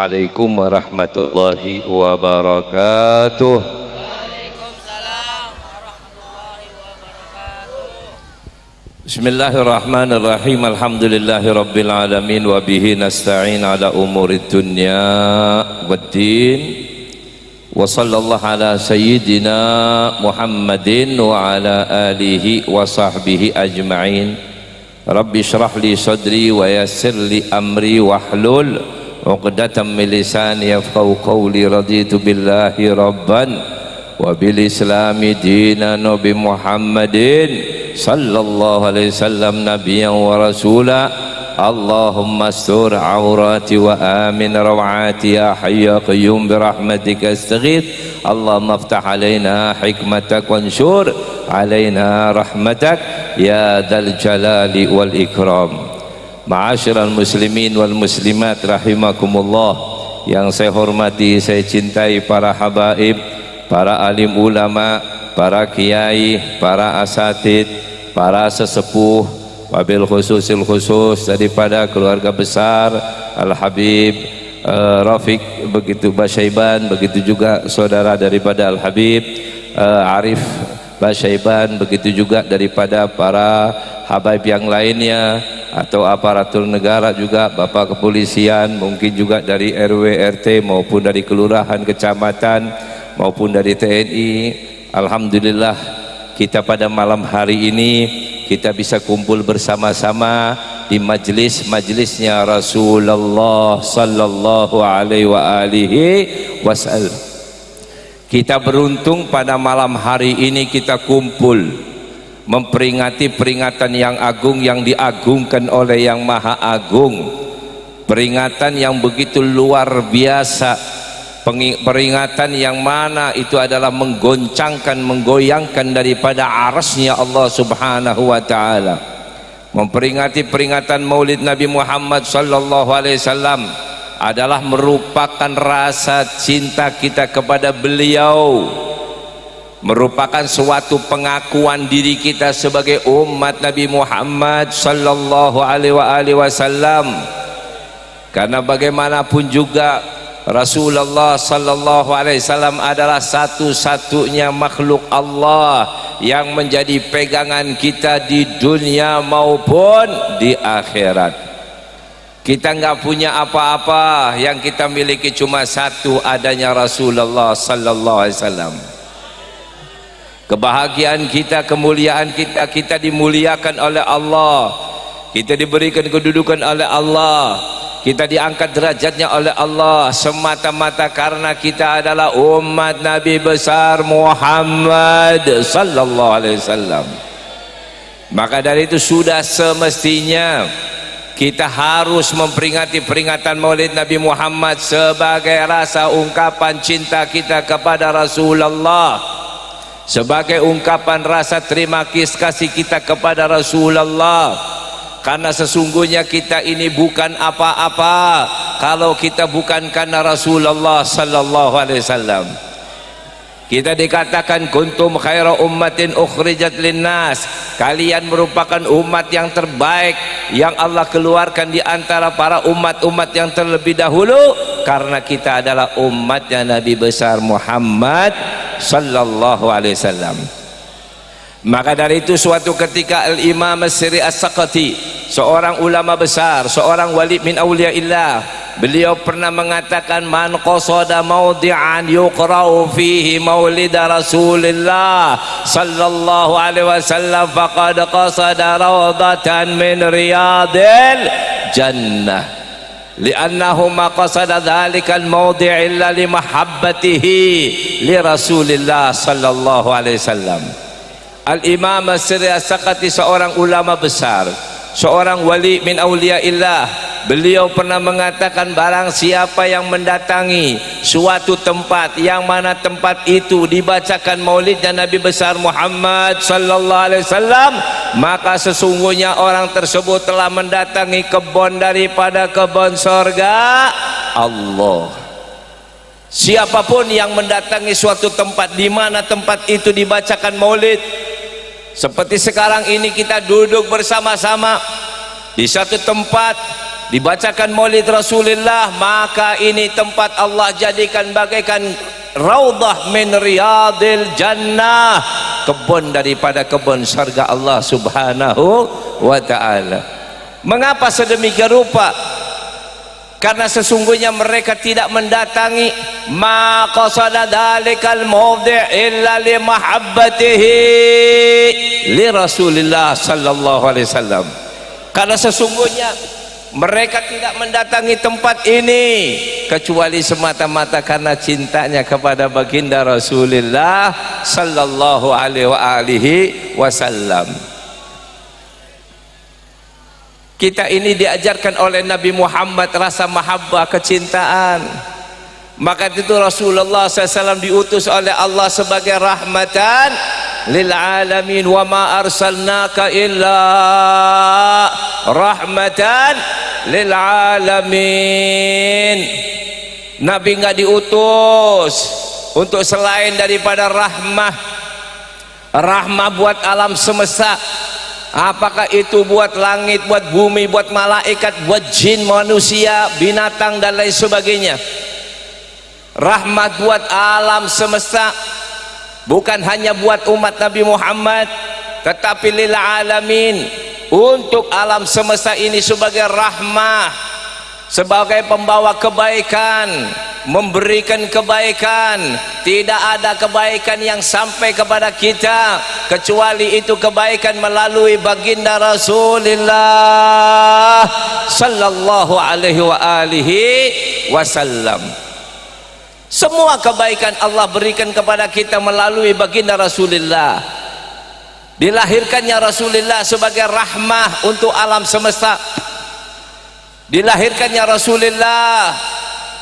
Assalamualaikum warahmatullahi wabarakatuh. Waalaikumsalam warahmatullahi wabarakatuh. Bismillahirrahmanirrahim. Alhamdulillahi rabbil alamin wa bihi nasta'in ala umurid dunya waddin. Wa sallallahu ala sayyidina Muhammadin wa ala alihi wa sahbihi ajma'in. Rabbi syrah li sadri wa yassir li amri wahlul 'uqdatam min lisani yafqahu qawli. Raditu billahi rabban wa bil islami dinan wa bi Muhammadin sallallahu alaihi wasallam nabiyyan wa rasula. Allahumma astur awrati wa amin rawati ya hayya qayyum bi rahmatika astaghith. Allahumma aftah alaina hikmatak wansur alaina rahmatak ya dzal jalali wal ikram. Ma'asyiral muslimin wal muslimat rahimakumullah, yang saya hormati, saya cintai para habaib, para alim ulama, para kiai, para asatid, para sesepuh, wabil khususil khusus daripada keluarga besar Al-Habib Rafiq, begitu Basyaiban, begitu juga saudara daripada Al-Habib Arif Basyaiban, begitu juga daripada para habaib yang lainnya atau aparatur negara juga, Bapak kepolisian, mungkin juga dari RW RT maupun dari kelurahan kecamatan maupun dari TNI. Alhamdulillah kita pada malam hari ini kita bisa kumpul bersama-sama di majlisnya Rasulullah sallallahu alaihi wa alihi wasallam. Kita beruntung pada malam hari ini kita kumpul memperingati peringatan yang agung yang diagungkan oleh yang maha agung, peringatan yang begitu luar biasa, peringatan yang mana itu adalah menggoncangkan, menggoyangkan daripada arasnya Allah subhanahu wa ta'ala. Memperingati peringatan maulid Nabi Muhammad sallallahu alaihi wasallam adalah merupakan rasa cinta kita kepada beliau, merupakan suatu pengakuan diri kita sebagai umat Nabi Muhammad sallallahu alaihi wasallam. Karena bagaimanapun juga Rasulullah sallallahu alaihi wasallam adalah satu-satunya makhluk Allah yang menjadi pegangan kita di dunia maupun di akhirat. Kita enggak punya apa-apa, yang kita miliki cuma satu, adanya Rasulullah sallallahu alaihi wasallam. Kebahagiaan kita, kemuliaan kita, kita dimuliakan oleh Allah, kita diberikan kedudukan oleh Allah, kita diangkat derajatnya oleh Allah semata-mata karena kita adalah umat Nabi besar Muhammad sallallahu alaihi wasallam. Maka dari itu sudah semestinya kita harus memperingati peringatan maulid Nabi Muhammad sebagai rasa ungkapan cinta kita kepada Rasulullah, sebagai ungkapan rasa terima kasih kita kepada Rasulullah. Karena sesungguhnya kita ini bukan apa-apa kalau kita bukan karena Rasulullah sallallahu alaihi wasallam. Kita dikatakan kuntum khaira ummatin ukhrijat linnas, kalian merupakan umat yang terbaik yang Allah keluarkan di antara para umat-umat yang terlebih dahulu, karena kita adalah umatnya Nabi besar Muhammad sallallahu alaihi wasallam. Maka dari itu suatu ketika Al-Imam As-Sirri As-Saqati, seorang ulama besar, seorang wali min awliyaillah, beliau pernah mengatakan, man qasada mawdi'an yuqra'u fihi maulid Rasulillah sallallahu alaihi wasallam faqad qasada rawdatan min riyadil jannah, li'annahu ma qasada dhalikal mawdi' illa li mahabbatihi li Rasulillah sallallahu alaihi wasallam. Al-Imam As-Sirri As-Saqati seorang ulama besar, seorang wali min awliyaillah, beliau pernah mengatakan, barang siapa yang mendatangi suatu tempat yang mana tempat itu dibacakan maulidnya Nabi besar Muhammad sallallahu alaihi wasallam, maka sesungguhnya orang tersebut telah mendatangi kebun daripada kebun surga Allah. Siapapun yang mendatangi suatu tempat di mana tempat itu dibacakan maulid, seperti sekarang ini kita duduk bersama-sama di satu tempat dibacakan maulid Rasulullah, maka ini tempat Allah jadikan bagaikan raudhah min riyadil jannah, kebun daripada kebun surga Allah subhanahu wa ta'ala. Mengapa sedemikian rupa? Karena sesungguhnya mereka tidak mendatangi ma qasada dalikal mawdi' illa li mahabbatihi li Rasulillah sallallahu alaihi wasallam. Karena sesungguhnya mereka tidak mendatangi tempat ini kecuali semata-mata karena cintanya kepada baginda Rasulullah sallallahu alaihi wasallam. Kita ini diajarkan oleh Nabi Muhammad rasa mahabbah, kecintaan. Maka itu Rasulullah SAW diutus oleh Allah sebagai rahmatan lil alamin, wa ma arsalnaka illa rahmatan lil alamin. Nabi enggak diutus untuk selain daripada rahmah buat alam semesta. Apakah itu buat langit, buat bumi, buat malaikat, buat jin, manusia, binatang dan lain sebagainya. Rahmat buat alam semesta, bukan hanya buat umat Nabi Muhammad, tetapi lil alamin, untuk alam semesta ini sebagai rahmah, sebagai pembawa kebaikan, memberikan kebaikan. Tidak ada kebaikan yang sampai kepada kita kecuali itu kebaikan melalui baginda Rasulullah sallallahu alaihi wasallam. Semua kebaikan Allah berikan kepada kita melalui baginda Rasulullah. Dilahirkannya Rasulullah sebagai rahmah untuk alam semesta. Dilahirkannya Rasulullah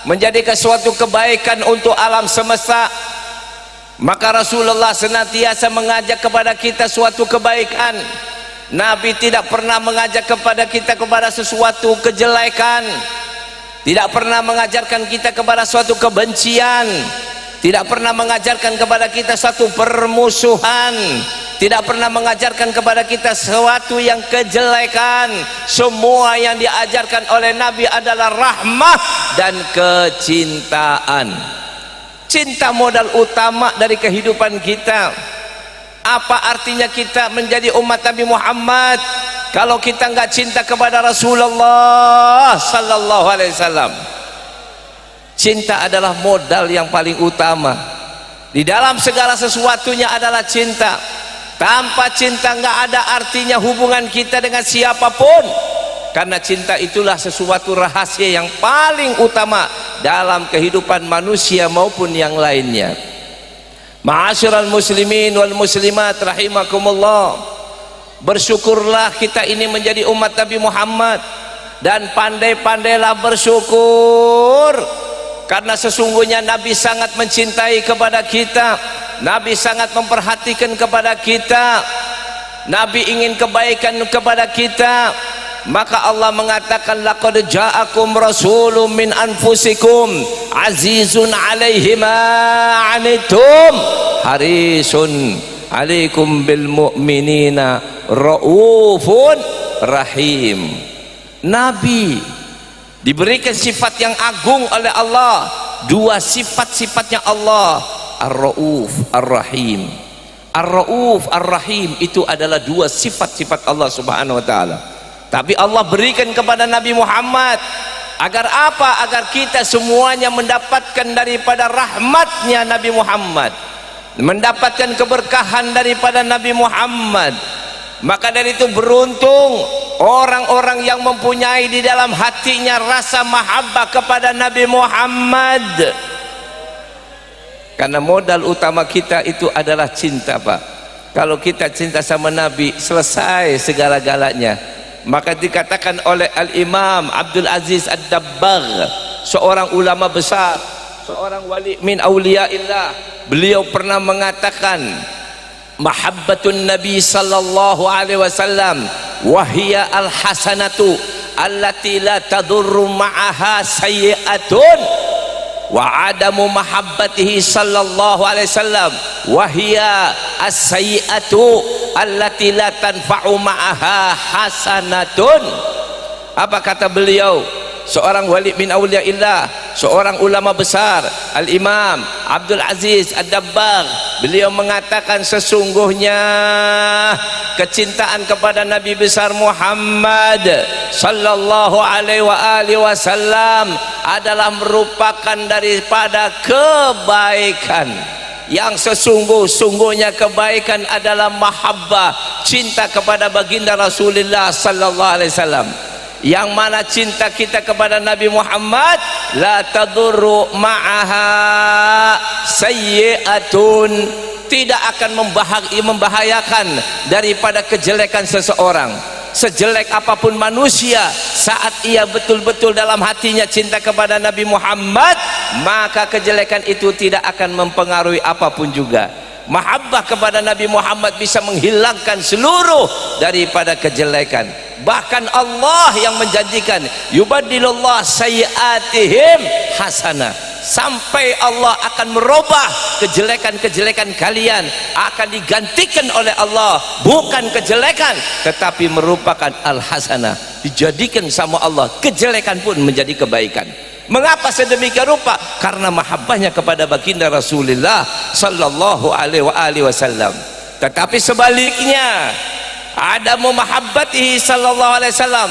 menjadikan suatu kebaikan untuk alam semesta. Maka Rasulullah senantiasa mengajak kepada kita suatu kebaikan. Nabi tidak pernah mengajak kepada kita kepada sesuatu kejelekan, tidak pernah mengajarkan kita kepada suatu kebencian, tidak pernah mengajarkan kepada kita suatu permusuhan, tidak pernah mengajarkan kepada kita sesuatu yang kejelekan. Semua yang diajarkan oleh Nabi adalah rahmah dan kecintaan. Cinta modal utama dari kehidupan kita. Apa artinya kita menjadi umat Nabi Muhammad kalau kita enggak cinta kepada Rasulullah sallallahu alaihi wasallam? Cinta adalah modal yang paling utama. Di dalam segala sesuatunya adalah cinta. Tanpa cinta enggak ada artinya hubungan kita dengan siapapun. Karena cinta itulah sesuatu rahasia yang paling utama dalam kehidupan manusia maupun yang lainnya. Ma'asyiral muslimin wal muslimat rahimakumullah, bersyukurlah kita ini menjadi umat Nabi Muhammad, dan pandai-pandailah bersyukur karena sesungguhnya Nabi sangat mencintai kepada kita. Nabi sangat memperhatikan kepada kita. Nabi ingin kebaikan kepada kita. Maka Allah mengatakan laqad ja'akum rasulun min anfusikum azizun 'alaihi ma 'anittum harisun 'alaikum bil mu'minina raufun rahim. Nabi diberikan sifat yang agung oleh Allah, dua sifat-sifatnya Allah, Ar-Rauf, Ar-Rahim. Ar-Rauf, Ar-Rahim itu adalah dua sifat-sifat Allah Subhanahu wa taala. Tapi Allah berikan kepada Nabi Muhammad agar apa? Agar kita semuanya mendapatkan daripada rahmatnya Nabi Muhammad, mendapatkan keberkahan daripada Nabi Muhammad. Maka dari itu beruntung orang-orang yang mempunyai di dalam hatinya rasa mahabbah kepada Nabi Muhammad. Karena modal utama kita itu adalah cinta, Pak. Kalau kita cinta sama Nabi, selesai segala-galanya. Maka dikatakan oleh Al-Imam Abdul Aziz Ad-Dabbagh, seorang ulama besar, seorang wali min auliyaillah, beliau pernah mengatakan mahabbatun Nabi sallallahu alaihi wasallam wahia al-hasanatu allati la tadurru ma'aha sayyi'atun wa adamu mahabbatihi sallallahu alaihi wasallam wahia as-sayyi'atu allati la tanfa'u ma'aha hasanatun. Apa kata beliau? Seorang wali min auliyaillah, seorang ulama besar, Al-Imam Abdul Aziz Ad-Dabbagh, beliau mengatakan sesungguhnya kecintaan kepada Nabi besar Muhammad sallallahu alaihi wasallam adalah merupakan daripada kebaikan. Yang sesungguh-sungguhnya kebaikan adalah mahabbah, cinta kepada baginda Rasulullah sallallahu alaihi wasallam. Yang mana cinta kita kepada Nabi Muhammad la tadurru ma'aha sayyi'atun, tidak akan membahayakan daripada kejelekan seseorang. Sejelek apapun manusia, saat ia betul-betul dalam hatinya cinta kepada Nabi Muhammad, maka kejelekan itu tidak akan mempengaruhi apapun juga. Mahabbah kepada Nabi Muhammad bisa menghilangkan seluruh daripada kejelekan. Bahkan Allah yang menjanjikan yubadilullah sayyiatihim hasanah, sampai Allah akan merubah kejelekan-kejelekan kalian, akan digantikan oleh Allah bukan kejelekan tetapi merupakan al-hasanah, dijadikan sama Allah kejelekan pun menjadi kebaikan. Mengapa sedemikian rupa? Karena mahabbahnya kepada baginda Rasulullah sallallahu alaihi wasallam. Tetapi sebaliknya, adamu mahabbatihi sallallahu alaihi wasallam,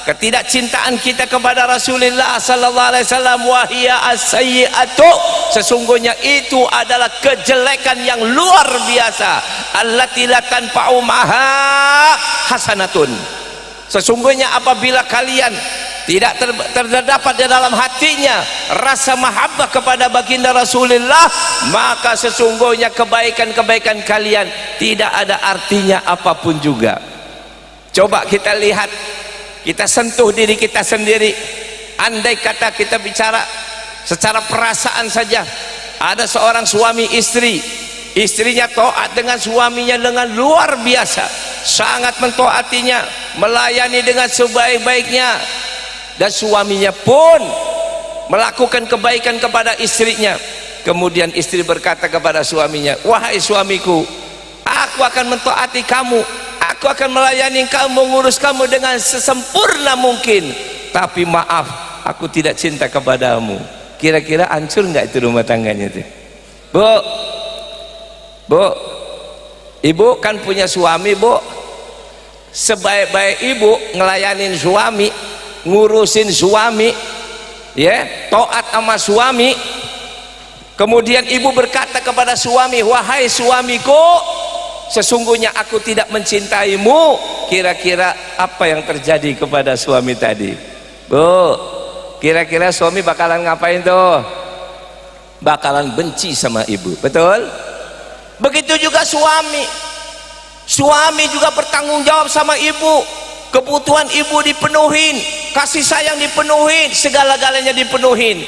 ketidakcintaan kita kepada Rasulullah sallallahu alaihi wasallam, wahia as-sayyi'atu, sesungguhnya itu adalah kejelekan yang luar biasa, allati la tanfa'u maha hasanatun. Sesungguhnya apabila kalian tidak terdapat di dalam hatinya rasa mahabbah kepada baginda Rasulullah, maka sesungguhnya kebaikan-kebaikan kalian tidak ada artinya apapun juga. Coba kita lihat, kita sentuh diri kita sendiri. Andai kata kita bicara secara perasaan saja, ada seorang suami istri, istrinya taat dengan suaminya dengan luar biasa, sangat mentaatinya, melayani dengan sebaik-baiknya, dan suaminya pun melakukan kebaikan kepada istrinya. Kemudian istri berkata kepada suaminya, wahai suamiku, aku akan mentaati kamu, aku akan melayani kamu, mengurus kamu dengan sesempurna mungkin, tapi maaf, aku tidak cinta kepadamu. Kira-kira hancur nggak itu rumah tangganya itu? Bu, ibu kan punya suami, bu. Sebaik-baik ibu ngelayanin suami, ngurusin suami, ya, taat sama suami. Kemudian ibu berkata kepada suami, wahai suamiku, sesungguhnya aku tidak mencintaimu. Kira-kira apa yang terjadi kepada suami tadi? Bu, kira-kira suami bakalan ngapain tuh? Bakalan benci sama ibu, betul? Begitu juga suami juga bertanggung jawab sama ibu. Kebutuhan ibu dipenuhin, kasih sayang dipenuhin, segala-galanya dipenuhin,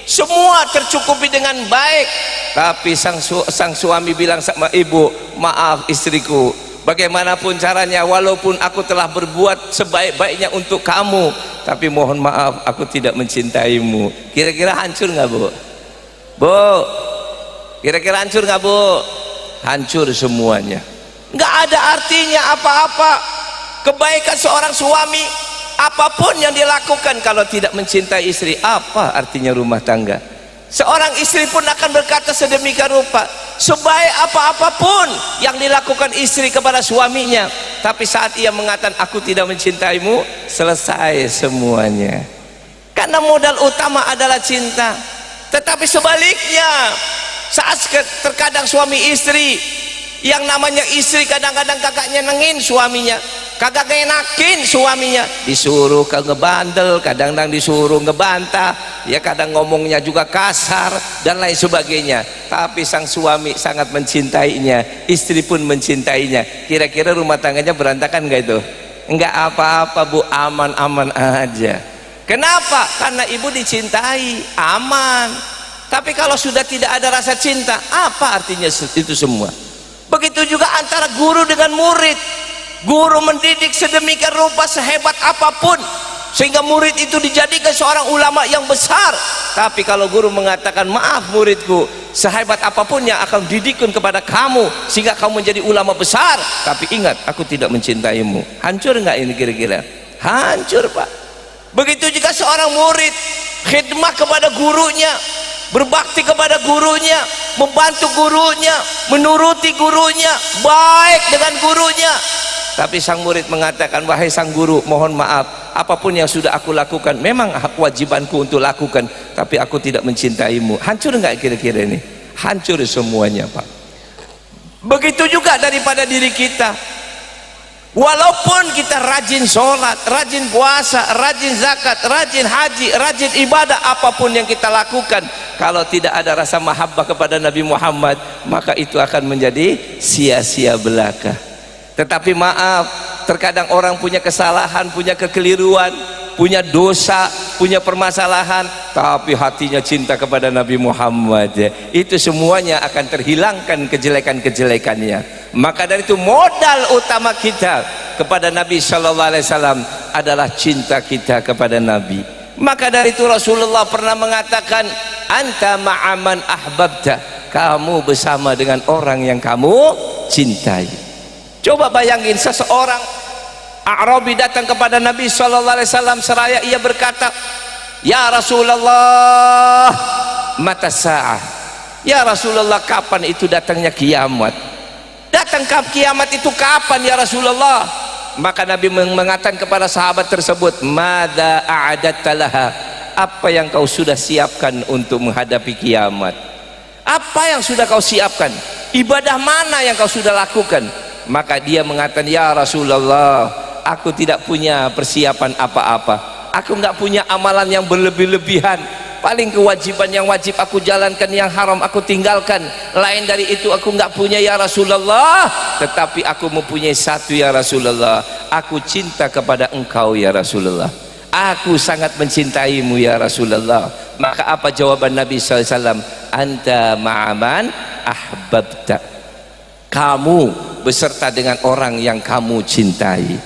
semua tercukupi dengan baik. Tapi sang suami bilang sama ibu, maaf istriku, bagaimanapun caranya, walaupun aku telah berbuat sebaik-baiknya untuk kamu, tapi mohon maaf, aku tidak mencintaimu. Kira-kira hancur nggak, bu? Bu, kira-kira hancur nggak, bu? Hancur semuanya, nggak ada artinya apa-apa. Kebaikan seorang suami apapun yang dilakukan, kalau tidak mencintai istri, apa artinya rumah tangga? Seorang istri pun akan berkata sedemikian rupa, sebaik apa-apapun yang dilakukan istri kepada suaminya, tapi saat ia mengatakan aku tidak mencintaimu, selesai semuanya. Karena modal utama adalah cinta. Tetapi sebaliknya, saat terkadang suami istri, yang namanya istri kadang-kadang kagak nyenengin suaminya, kagak enakin suaminya, disuruh ngebandel, kadang-kadang disuruh ngebantah, ya kadang ngomongnya juga kasar dan lain sebagainya. Tapi sang suami sangat mencintainya, istri pun mencintainya. Kira-kira rumah tangganya berantakan nggak itu? Enggak apa-apa, bu, aman-aman aja. Kenapa? Karena ibu dicintai, aman. Tapi kalau sudah tidak ada rasa cinta, apa artinya itu semua? Begitu juga antara guru dengan murid. Guru mendidik sedemikian rupa, sehebat apapun, sehingga murid itu dijadikan seorang ulama yang besar. Tapi kalau guru mengatakan, maaf muridku, sehebat apapun yang akan didikun kepada kamu sehingga kamu menjadi ulama besar, tapi ingat, aku tidak mencintaimu. Hancur nggak ini kira-kira? Hancur, pak. Begitu juga seorang murid khidmah kepada gurunya, berbakti kepada gurunya, membantu gurunya, menuruti gurunya, baik dengan gurunya. Tapi sang murid mengatakan, wahai sang guru, mohon maaf, apapun yang sudah aku lakukan memang kewajibanku untuk lakukan, tapi aku tidak mencintaimu. Hancur enggak kira-kira ini? Hancur semuanya, Pak. Begitu juga daripada diri kita. Walaupun kita rajin sholat, rajin puasa, rajin zakat, rajin haji, rajin ibadah, apapun yang kita lakukan, kalau tidak ada rasa mahabbah kepada Nabi Muhammad, maka itu akan menjadi sia-sia belaka. Tetapi maaf, terkadang orang punya kesalahan, punya kekeliruan, punya dosa, punya permasalahan, tapi hatinya cinta kepada Nabi Muhammad, itu semuanya akan terhilangkan kejelekan-kejelekannya. Maka dari itu modal utama kita kepada Nabi Shallallahu Alaihi Wasallam adalah cinta kita kepada Nabi. Maka dari itu Rasulullah pernah mengatakan, anta ma'aman ahbabta, kamu bersama dengan orang yang kamu cintai. Coba bayangin seseorang A'rabi datang kepada Nabi Shallallahu Alaihi Wasallam seraya ia berkata, ya Rasulullah, mata sa'ah, ya Rasulullah, kapan itu datangnya kiamat? Datang kiamat itu kapan ya Rasulullah? Maka Nabi mengatakan kepada sahabat tersebut, madza a'adatta laha, apa yang kau sudah siapkan untuk menghadapi kiamat? Apa yang sudah kau siapkan? Ibadah mana yang kau sudah lakukan? Maka dia mengatakan, ya Rasulullah, aku tidak punya persiapan apa-apa, aku nggak punya amalan yang berlebih-lebihan, paling kewajiban yang wajib aku jalankan, yang haram aku tinggalkan, lain dari itu aku nggak punya ya Rasulullah. Tetapi aku mempunyai satu ya Rasulullah, aku cinta kepada engkau ya Rasulullah, aku sangat mencintaimu ya Rasulullah. Maka apa jawaban Nabi SAW? Anta ma'aman ahbabta, kamu beserta dengan orang yang kamu cintai,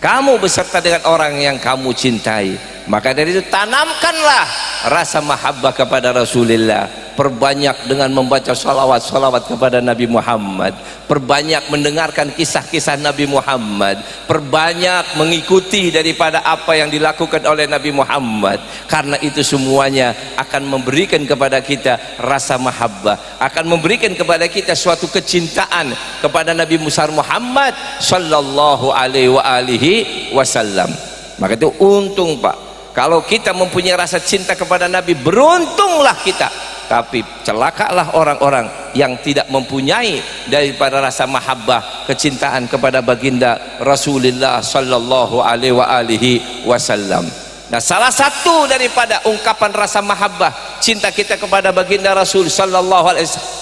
kamu beserta dengan orang yang kamu cintai. Maka dari itu tanamkanlah rasa mahabbah kepada Rasulullah, perbanyak dengan membaca salawat-salawat kepada Nabi Muhammad, perbanyak mendengarkan kisah-kisah Nabi Muhammad, perbanyak mengikuti daripada apa yang dilakukan oleh Nabi Muhammad. Karena itu semuanya akan memberikan kepada kita rasa mahabbah, akan memberikan kepada kita suatu kecintaan kepada Nabi Muhammad sallallahu alaihi wasallam. Maka itu untung, Pak, kalau kita mempunyai rasa cinta kepada Nabi, beruntunglah kita. Tapi celakalah orang-orang yang tidak mempunyai daripada rasa mahabbah, kecintaan kepada baginda Rasulullah sallallahu alaihi wasallam. Nah, salah satu daripada ungkapan rasa mahabbah, cinta kita kepada baginda Rasul sallallahu alaihi wasallam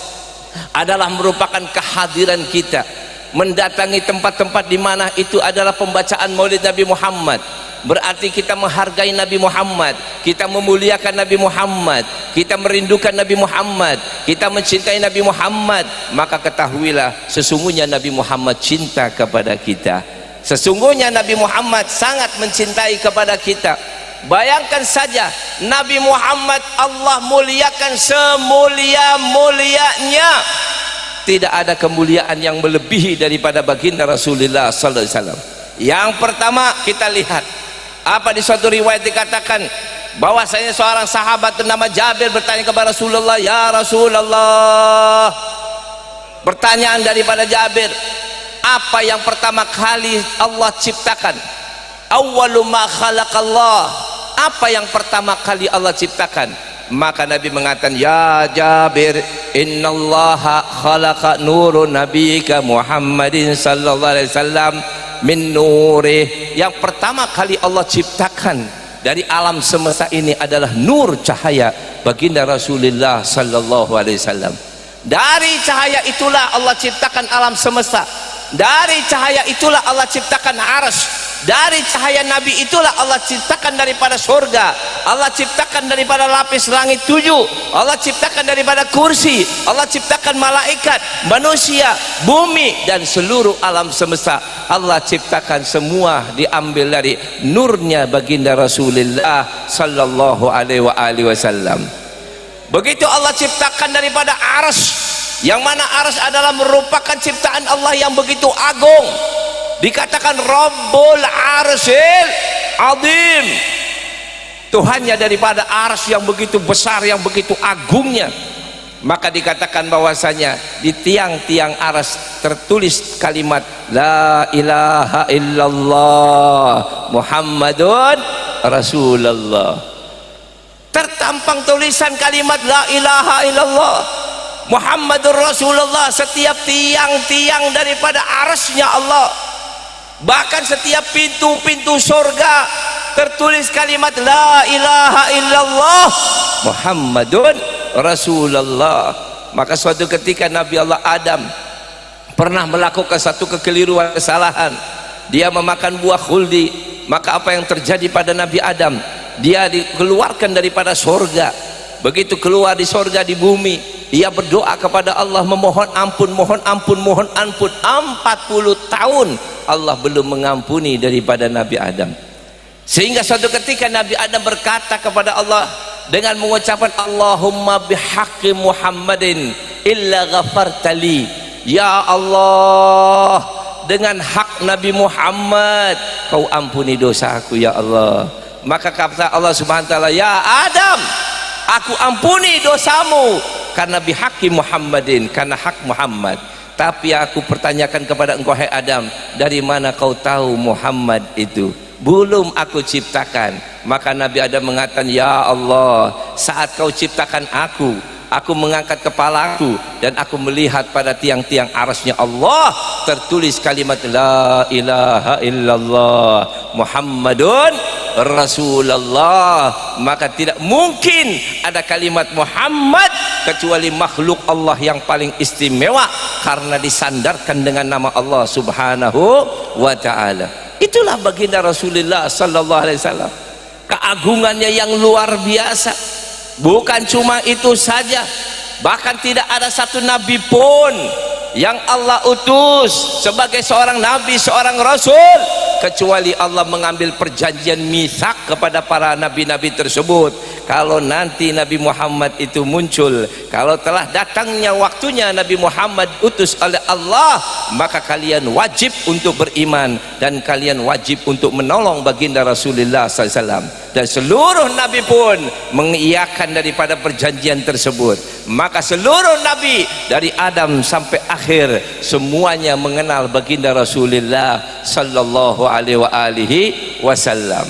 adalah merupakan kehadiran kita mendatangi tempat-tempat di mana itu adalah pembacaan Maulid Nabi Muhammad. Berarti kita menghargai Nabi Muhammad, kita memuliakan Nabi Muhammad, kita merindukan Nabi Muhammad, kita mencintai Nabi Muhammad. Maka ketahuilah, sesungguhnya Nabi Muhammad cinta kepada kita, sesungguhnya Nabi Muhammad sangat mencintai kepada kita. Bayangkan saja, Nabi Muhammad Allah muliakan semulia-mulianya. Tidak ada kemuliaan yang melebihi daripada baginda Rasulullah sallallahu alaihi wasallam. Yang pertama kita lihat, apa di suatu riwayat dikatakan bahwasanya seorang sahabat bernama Jabir bertanya kepada Rasulullah, ya Rasulullah, pertanyaan daripada Jabir, apa yang pertama kali Allah ciptakan? Awwalu ma khalaqallah, apa yang pertama kali Allah ciptakan? Maka Nabi mengatakan, ya Jabir, innallaha khalaqa nurun nabiyika Muhammadin sallallahu alaihi wasallam min nurih. Yang pertama kali Allah ciptakan dari alam semesta ini adalah nur, cahaya baginda Rasulullah sallallahu alaihi wasallam. Dari cahaya itulah Allah ciptakan alam semesta, dari cahaya itulah Allah ciptakan arsy, dari cahaya Nabi itulah Allah ciptakan daripada surga, Allah ciptakan daripada lapis langit 7, Allah ciptakan daripada kursi, Allah ciptakan malaikat, manusia, bumi, dan seluruh alam semesta. Allah ciptakan semua diambil dari nurnya baginda Rasulullah sallallahu alaihi wasallam. Begitu Allah ciptakan daripada arsy, yang mana arsy adalah merupakan ciptaan Allah yang begitu agung. Dikatakan Rabbul Arsyil Azim, Tuhannya daripada arsy yang begitu besar, yang begitu agungnya. Maka dikatakan bahwasanya di tiang-tiang arsy tertulis kalimat la ilaha illallah Muhammadun Rasulullah. Tertampang tulisan kalimat la ilaha illallah Muhammadur Rasulullah setiap tiang-tiang daripada arsy-Nya Allah. Bahkan setiap pintu-pintu surga tertulis kalimat la ilaha illallah Muhammadun Rasulullah. Maka suatu ketika Nabi Allah Adam pernah melakukan satu kekeliruan, kesalahan. Dia memakan buah khuldi. Maka apa yang terjadi pada Nabi Adam? Dia dikeluarkan daripada surga. Begitu keluar di surga, di bumi, ia berdoa kepada Allah, memohon ampun, mohon ampun, mohon ampun. 40 tahun Allah belum mengampuni daripada Nabi Adam. Sehingga suatu ketika Nabi Adam berkata kepada Allah dengan mengucapkan Allahumma bihaqqi Muhammadin illa ghafartali. Ya Allah, dengan hak Nabi Muhammad kau ampuni dosaku ya Allah. Maka kata Allah Subhanahu wa taala, ya Adam, aku ampuni dosamu karena bihaqqi Muhammadin, karena hak Muhammad. Tapi aku pertanyakan kepada engkau, hai Adam, dari mana kau tahu Muhammad itu? Belum aku ciptakan. Maka Nabi Adam mengatakan, ya Allah, saat kau ciptakan aku mengangkat kepalaku dan aku melihat pada tiang-tiang arsy-Nya Allah tertulis kalimat la ilaha illallah Muhammadun Rasulullah. Maka tidak mungkin ada kalimat Muhammad kecuali makhluk Allah yang paling istimewa karena disandarkan dengan nama Allah Subhanahu wa ta'ala. Itulah baginda Rasulullah sallallahu alaihi wasallam, keagungannya yang luar biasa. Bukan cuma itu saja, bahkan tidak ada satu nabi pun yang Allah utus sebagai seorang nabi, seorang rasul, kecuali Allah mengambil perjanjian mitsak kepada para nabi-nabi tersebut. Kalau nanti Nabi Muhammad itu muncul, kalau telah datangnya waktunya Nabi Muhammad utus oleh Allah, maka kalian wajib untuk beriman dan kalian wajib untuk menolong baginda Rasulullah SAW. Dan seluruh nabi pun mengiyakan daripada perjanjian tersebut. Maka seluruh nabi dari Adam sampai akhir semuanya mengenal baginda Rasulullah sallallahu alaihi wasallam.